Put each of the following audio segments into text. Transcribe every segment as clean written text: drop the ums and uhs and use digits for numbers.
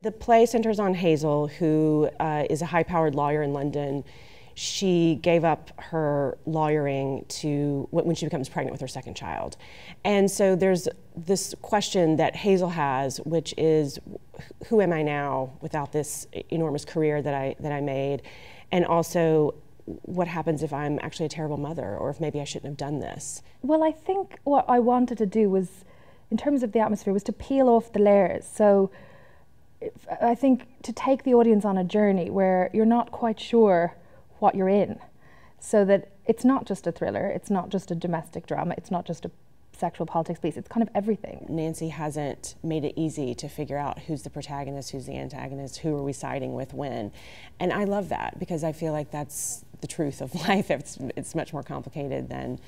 The play centers on Hazel, who is a high-powered lawyer in London. She gave up her lawyering when she becomes pregnant with her second child. And so there's this question that Hazel has, which is, who am I now without this enormous career that I made? And also, what happens if I'm actually a terrible mother, or if maybe I shouldn't have done this? Well, I think what I wanted to do was, in terms of the atmosphere, was to peel off the layers. So I think to take the audience on a journey where you're not quite sure what you're in, so that it's not just a thriller, it's not just a domestic drama, it's not just a sexual politics piece, it's kind of everything. Nancy hasn't made it easy to figure out who's the protagonist, who's the antagonist, who are we siding with when. And I love that, because I feel like that's the truth of life. It's much more complicated than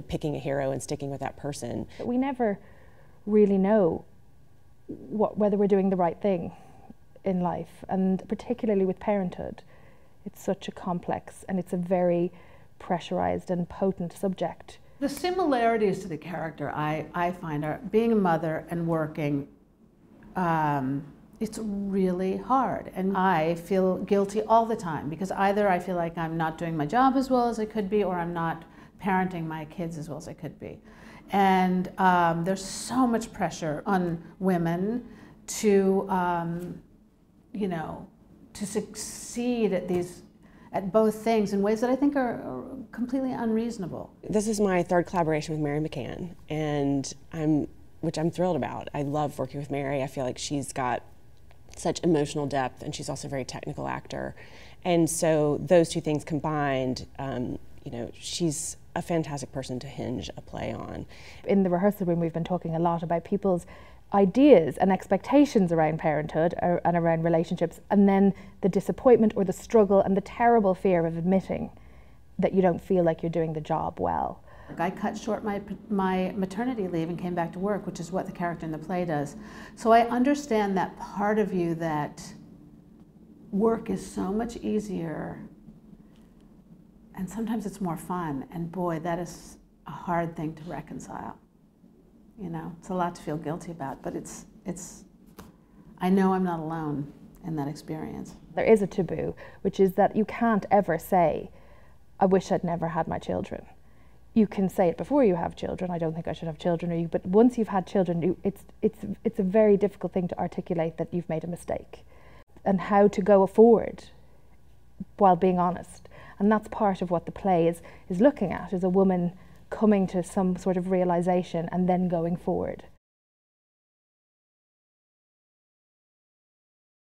picking a hero and sticking with that person. But we never really know whether we're doing the right thing in life, and particularly with parenthood. It's such a complex, and it's a very pressurized and potent subject. The similarities to the character I find are being a mother and working. It's really hard, and I feel guilty all the time, because either I feel like I'm not doing my job as well as I could be, or I'm not parenting my kids as well as I could be. And there's so much pressure on women to, to succeed at both things in ways that I think are completely unreasonable. This is my third collaboration with Mary McCann, which I'm thrilled about. I love working with Mary. I feel like she's got such emotional depth, and she's also a very technical actor. And so those two things combined, she's a fantastic person to hinge a play on. In the rehearsal room, we've been talking a lot about people's ideas and expectations around parenthood and around relationships, and then the disappointment or the struggle and the terrible fear of admitting that you don't feel like you're doing the job well. I cut short my maternity leave and came back to work, which is what the character in the play does. So I understand that part of you, that work is so much easier and sometimes it's more fun, and boy, that is a hard thing to reconcile. It's a lot to feel guilty about, but I know I'm not alone in that experience. There is a taboo, which is that you can't ever say, I wish I'd never had my children. You can say it before you have children, I don't think I should have children, but once you've had children, it's a very difficult thing to articulate that you've made a mistake, and how to go forward while being honest. And that's part of what the play is looking at, is a woman coming to some sort of realization and then going forward.